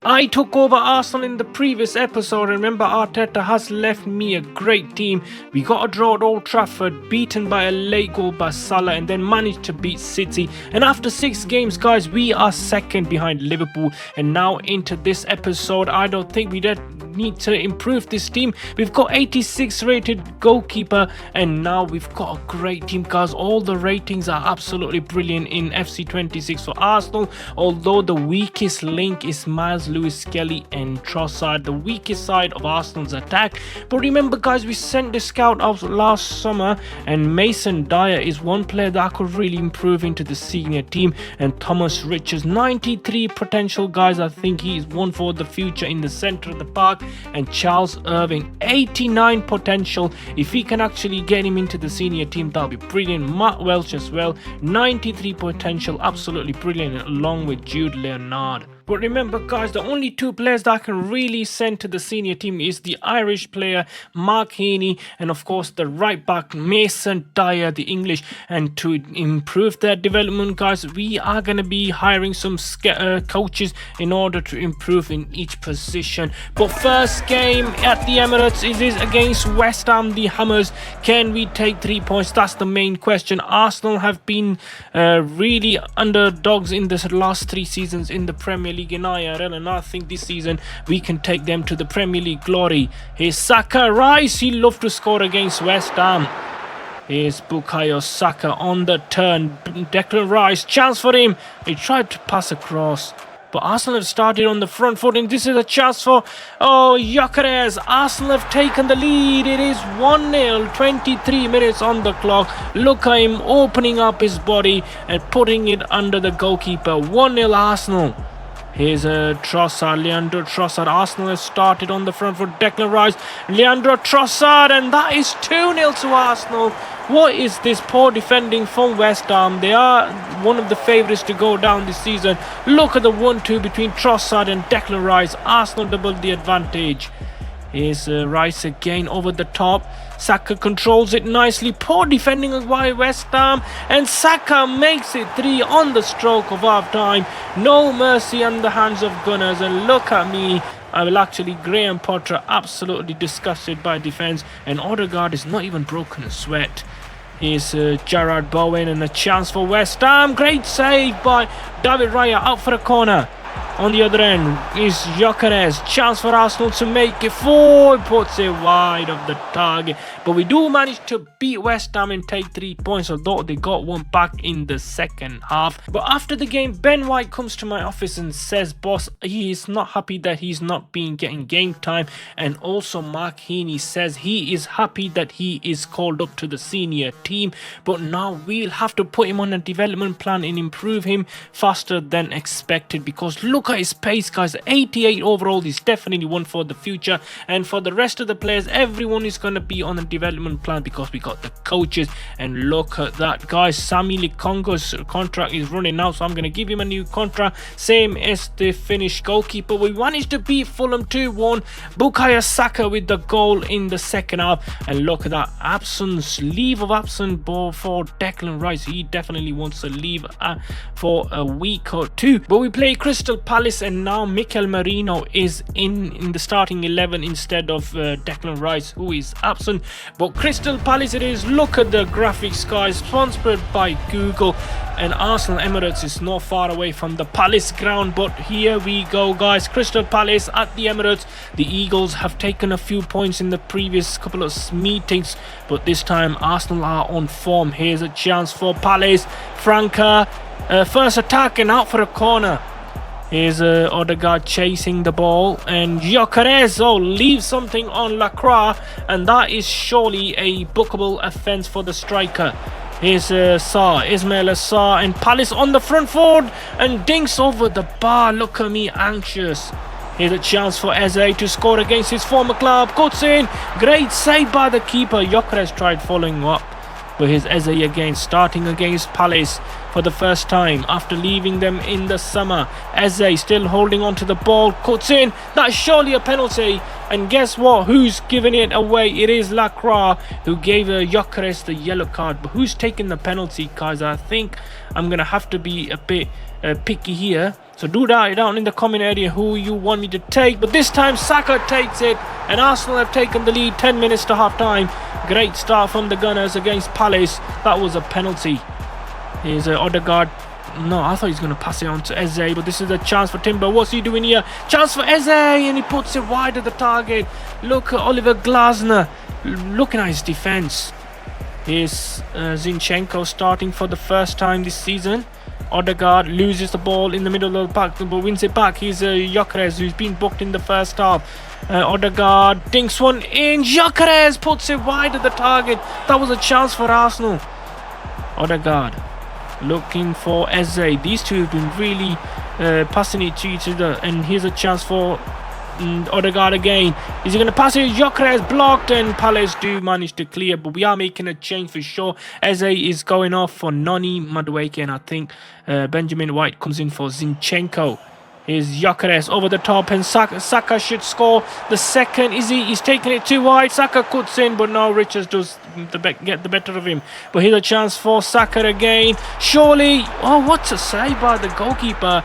I took over Arsenal in the previous episode. Remember, Arteta has left me a great team. We got a draw at Old Trafford, beaten by a late goal by Salah, and then managed to beat City. And after 6 games, guys, we are second behind Liverpool. And now into this episode, I don't think we need to improve this team. We've got 86 rated goalkeeper, and now we've got a great team, guys. All the ratings are absolutely brilliant in FC26 for Arsenal, although the weakest link is Miles Lewis Skelly and Trossard, the weakest side of Arsenal's attack. But remember, guys, we sent the scout out last summer, and Mason Dyer is one player that could really improve into the senior team. And Thomas Richards, 93 potential, guys. I think he is one for the future in the center of the park. And Charles Irving, 89 potential. If we can actually get him into the senior team, that'll be brilliant. Matt Welch as well, 93 potential, absolutely brilliant, along with Jude Leonard. But remember, guys, the only 2 players that I can really send to the senior team is the Irish player Mark Heaney, and of course the right back Mason Dyer, the English. And to improve their development, guys, we are going to be hiring some coaches in order to improve in each position. But first game at the Emirates is against West Ham, the Hammers. Can we take 3 points? That's the main question. Arsenal have been really underdogs in the last 3 seasons in the Premier League in IRL, and I think this season we can take them to the Premier League glory. Here's Saka. Rice, he loved to score against West Ham. Here's Bukayo Saka on the turn. Declan Rice, chance for him. He tried to pass across, but Arsenal have started on the front foot, and this is a chance for Gyökeres. Arsenal have taken the lead. It is 1-0, 23 minutes on the clock. Look at him opening up his body and putting it under the goalkeeper. 1-0 Arsenal. Here's Trossard, Leandro Trossard. Arsenal has started on the front foot. Declan Rice, Leandro Trossard, and that is 2-0 to Arsenal. What is this poor defending from West Ham? They are one of the favourites to go down this season. Look at the 1-2 between Trossard and Declan Rice. Arsenal doubled the advantage. Here's Rice again over the top. Saka controls it nicely. Poor defending by West Ham, and Saka makes it 3 on the stroke of half time. No mercy on the hands of Gunners, and look at me. I will actually, Graham Potter absolutely disgusted by defence, and Odegaard is not even broken a sweat. Here's Jarrod Bowen, and a chance for West Ham. Great save by David Raya, out for a corner. On the other end is Gyökeres. Chance for Arsenal to make it 4. Puts it wide of the target. But we do manage to beat West Ham and take 3 points, although they got one back in the second half. But after the game, Ben White comes to my office and says, boss, he is not happy that he's not been getting game time. And also Mark Heaney says he is happy that he is called up to the senior team. But now we'll have to put him on a development plan and improve him faster than expected, because look at his pace, guys. 88 overall. He's definitely one for the future. And for the rest of the players, everyone is going to be on a development plan because we got the coaches. And look at that, guys. Sammy Likongo's contract is running out, so I'm going to give him a new contract, same as the Finnish goalkeeper. We managed to beat Fulham 2-1. Bukayo Saka with the goal in the second half. And look at that absence, leave of absence for Declan Rice. He definitely wants to leave for a week or 2. But we play Crystal Palace, and now Mikel Merino is in the starting 11 instead of Declan Rice, who is absent. But Crystal Palace it is. Look at the graphics, guys. Sponsored by Google, and Arsenal Emirates is not far away from the Palace ground. But here we go, guys. Crystal Palace at the Emirates. The Eagles have taken a few points in the previous couple of meetings, but this time Arsenal are on form. Here's a chance for Palace. Franca, first attack and out for a corner. Here's Odegaard chasing the ball, and Gyökeres leaves something on Lacroix, and that is surely a bookable offence for the striker. Here's Sarr, Ismail Sarr, and Palace on the front foot and dinks over the bar. Look at me anxious. Here's a chance for Eze to score against his former club. Cuts in. Great save by the keeper. Gyökeres tried following up. But here's Eze again, starting against Palace for the first time after leaving them in the summer. Eze still holding on to the ball, cuts in. That's surely a penalty. And guess what? Who's giving it away? It is Lacroix who gave Gyökeres the yellow card. But who's taking the penalty, guys? I think I'm going to have to be a bit picky here. So do that down in the comment area who you want me to take. But this time Saka takes it, and Arsenal have taken the lead 10 minutes to half time. Great start from the Gunners against Palace. That was a penalty. Here's Odegaard. No, I thought he was going to pass it on to Eze, but this is a chance for Timber. What's he doing here? Chance for Eze, and he puts it wide of the target. Look at Oliver Glasner looking at his defence. Here's Zinchenko starting for the first time this season. Odegaard loses the ball in the middle of the park, but wins it back. Here's Gyökeres, who's been booked in the first half. Odegaard dinks one in. Gyökeres puts it wide of the target. That was a chance for Arsenal. Odegaard looking for Eze. These two have been really passing it to each other. And here's a chance for Odegaard again. Is he going to pass it? Gyökeres blocked, and Palace do manage to clear. But we are making a change for sure. Eze is going off for Noni Madueke, and I think Benjamin White comes in for Zinchenko. Here's Gyökeres over the top, and Saka should score the second. He's taking it too wide. Saka cuts in, but no, Richards does get the better of him. But here's a chance for Saka again. Surely, oh, what a save by the goalkeeper.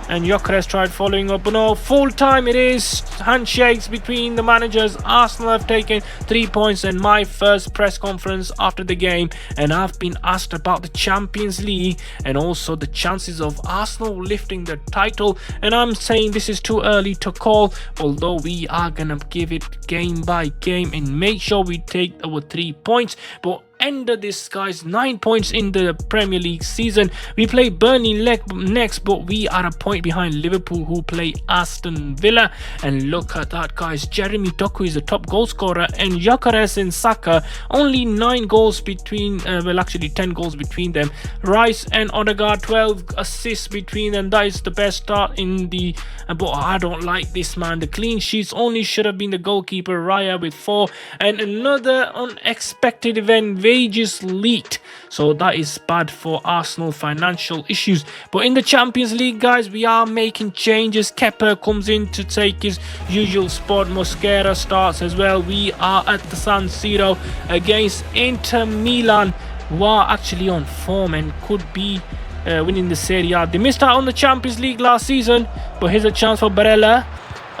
And Gyökeres tried following up, but no, full time it is. Handshakes between the managers. Arsenal have taken 3 points, and my first press conference after the game, and I've been asked about the Champions League and also the chances of Arsenal lifting the title, and I'm saying this is too early to call, although we are gonna give it game by game and make sure we take our 3 points. But end of this, guys, 9 points in the Premier League season. We play Burnley next, but we are a point behind Liverpool, who play Aston Villa. And look at that, guys, Jeremy Doku is the top goal scorer, and Gyökeres and Saka only 9 goals between, well, actually 10 goals between them. Rice and Odegaard 12 assists between them. That is the best start in the, but I don't like this, man. The clean sheets only should have been the goalkeeper, Raya, with 4, and another unexpected event, wages leaked, so that is bad for Arsenal financial issues. But in the Champions League, guys, we are making changes. Kepa comes in to take his usual spot. Mosquera starts as well. We are at the San Siro against Inter Milan, who are actually on form and could be winning the Serie A. They missed out on the Champions League last season, but here's a chance for Barella,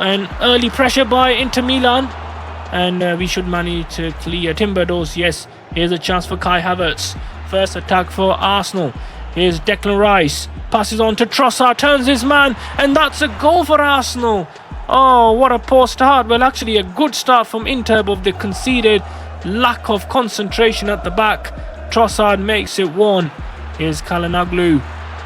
and early pressure by Inter Milan, and we should manage to clear. Timber does, yes. Here's a chance for Kai Havertz. First attack for Arsenal. Here's Declan Rice. Passes on to Trossard. Turns his man. And that's a goal for Arsenal. Oh, what a poor start. Well, actually a good start from Inter, but they conceded. Lack of concentration at the back. Trossard makes it 1. Here's Calhanoglu.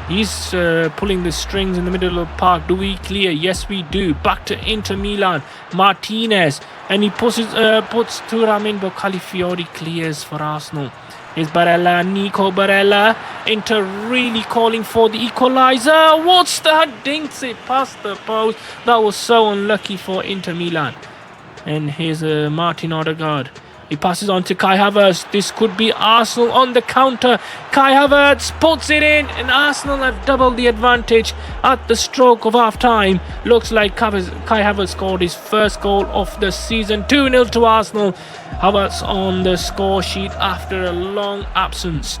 He's pulling the strings in the middle of the park. Do we clear? Yes, we do. Back to Inter Milan. Martinez. And he puts Thuram in, but Calafiori clears for Arsenal. Here's Barella, Nico Barella. Inter really calling for the equaliser. What's that? Dinks it past the post. That was so unlucky for Inter Milan. And here's Martin Odegaard. He passes on to Kai Havertz. This could be Arsenal on the counter. Kai Havertz puts it in, and Arsenal have doubled the advantage at the stroke of half time. Looks like Kai Havertz scored his first goal of the season. 2-0 to Arsenal. Havertz on the score sheet after a long absence.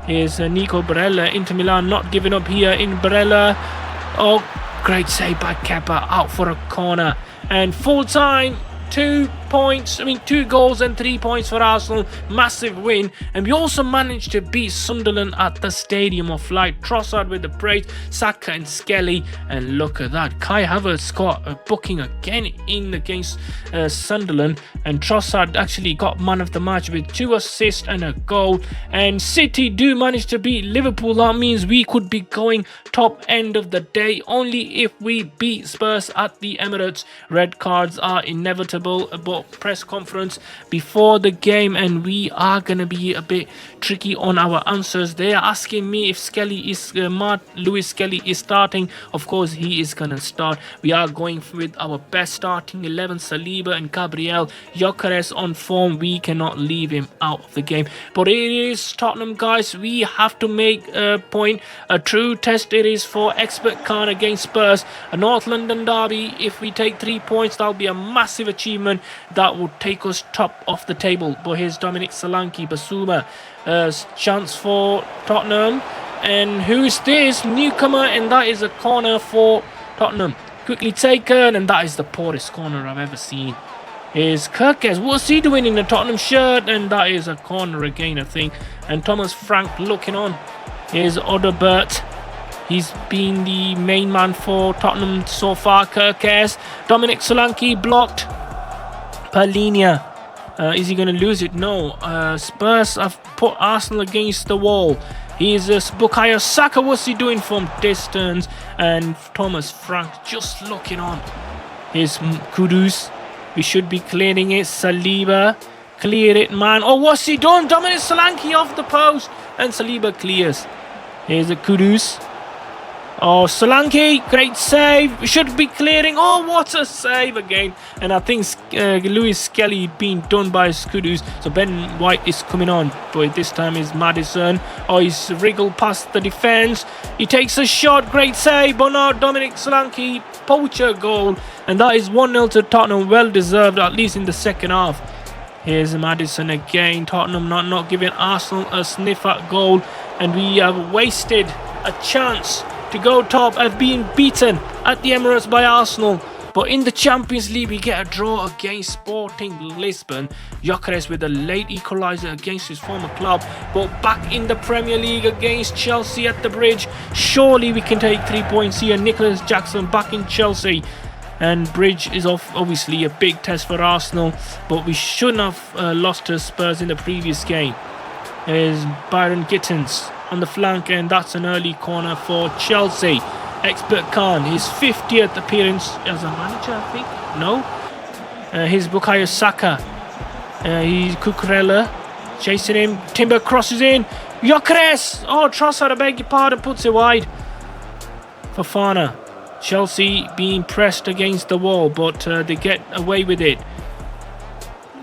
Here's Nico Barella. Inter Milan not giving up here in Barella. Oh, great save by Kepa, out for a corner. And full time. 2 goals and 3 points for Arsenal. Massive win. And we also managed to beat Sunderland at the Stadium of Light. Trossard with the brace, Saka and Skelly. And look at that, Kai Havertz got a booking again in against Sunderland. And Trossard actually got man of the match with 2 assists and a goal. And City do manage to beat Liverpool. That means we could be going top end of the day only if we beat Spurs at the Emirates. Red cards are inevitable. But press conference before the game, and we are going to be a bit tricky on our answers. They are asking me if Skelly is Lewis Skelly is starting. Of course he is going to start. We are going with our best starting 11, Saliba and Gabriel. Gyökeres on form, we cannot leave him out of the game. But it is Tottenham, guys. We have to make a point. A true test it is for Expert Khan against Spurs. A North London derby. If we take 3 points, that'll be a massive achievement. That would take us top of the table. But here's Dominic Solanke, Basuma. Chance for Tottenham. and who's this? Newcomer, and that is a corner for Tottenham. Quickly taken, and that is the poorest corner I've ever seen. Here's Kirkes. What's he doing in the Tottenham shirt? And that is a corner again, I think. And Thomas Frank looking on. Here's Odobert. He's been the main man for Tottenham so far. Kirkes. Dominic Solanke blocked. Palhinha. Is he going to lose it? No. Spurs have put Arsenal against the wall. Here's Bukayo Saka. What's he doing from distance? And Thomas Frank just looking on. Here's Kudus. We should be clearing it. Saliba. Clear it, man. Oh, what's he done? Dominic Solanke off the post. And Saliba clears. Here's a Kudus. Oh, Solanke, great save. We should be clearing. Oh, what a save again. And I think Lewis Skelly being done by Kudus. So Ben White is coming on. But this time is Maddison. Oh, he's wriggled past the defence. He takes a shot. Great save. But no, Dominic Solanke, poacher goal. And that is 1-0 to Tottenham. Well deserved, at least in the second half. Here's Maddison again. Tottenham not giving Arsenal a sniff at goal. And we have wasted a chance to go top. Have been beaten at the Emirates by Arsenal. But in the Champions League, we get a draw against Sporting Lisbon. Gyökeres with a late equaliser against his former club. But back in the Premier League against Chelsea at the Bridge. Surely we can take 3 points here. Nicholas Jackson back in Chelsea. And Bridge is obviously a big test for Arsenal. But we shouldn't have lost to Spurs in the previous game. There's Byron Gittins on the flank, and that's an early corner for Chelsea. Expert Khan, his 50th appearance as a manager, I think. No. Here's Bukayo Saka. He's Cucurella chasing him. Timber crosses in. Gyökeres! Oh, Trossard, I beg your pardon, puts it wide. Fofana. Chelsea being pressed against the wall, but they get away with it.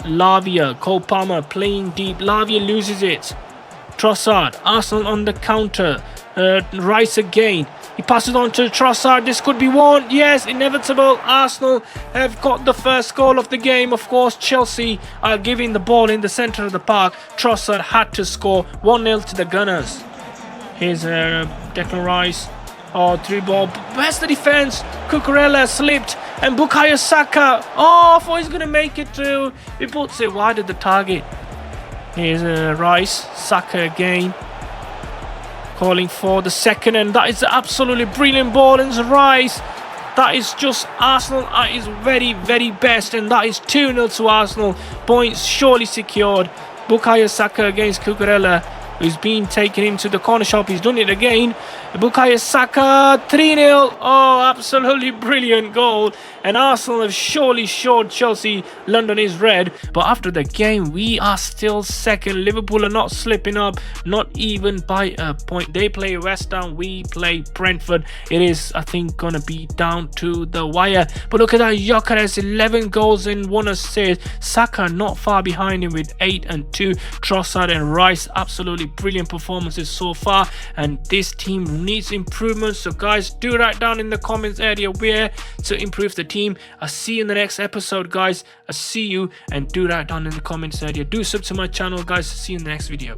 Lavia, Cole Palmer playing deep. Lavia loses it. Trossard, Arsenal on the counter. Rice again. He passes on to Trossard. This could be one. Yes, inevitable. Arsenal have got the first goal of the game. Of course, Chelsea are giving the ball in the centre of the park. Trossard had to score. 1-0 to the Gunners. Here's Declan Rice. Oh, through ball. Where's the defense? Cucurella slipped. And Bukayo Saka. Oh, I thought he's going to make it through. He puts it wide at the target. Here's Rice. Saka again. Calling for the second. And that is absolutely brilliant ball. And Rice. That is just Arsenal at his very, very best. And that is 2-0 to Arsenal. Points surely secured. Bukayo Saka against Cucurella, who's been taken into the corner shop. He's done it again. Bukayo Saka, 3-0. Oh, absolutely brilliant goal. And Arsenal have surely showed Chelsea London is red. But after the game, we are still second. Liverpool are not slipping up, not even by a point. They play West Ham, we play Brentford. It is, I think, going to be down to the wire. But look at that, Gyökeres, 11 goals and 1 assist. Saka not far behind him with 8 and 2. Trossard and Rice, absolutely brilliant performances so far. And this team needs improvements. So guys, do write down in the comments area where to improve the team. I'll see you in the next episode, guys. I'll see you, and do write down in the comments area. Do sub to my channel, guys. See you in the next video.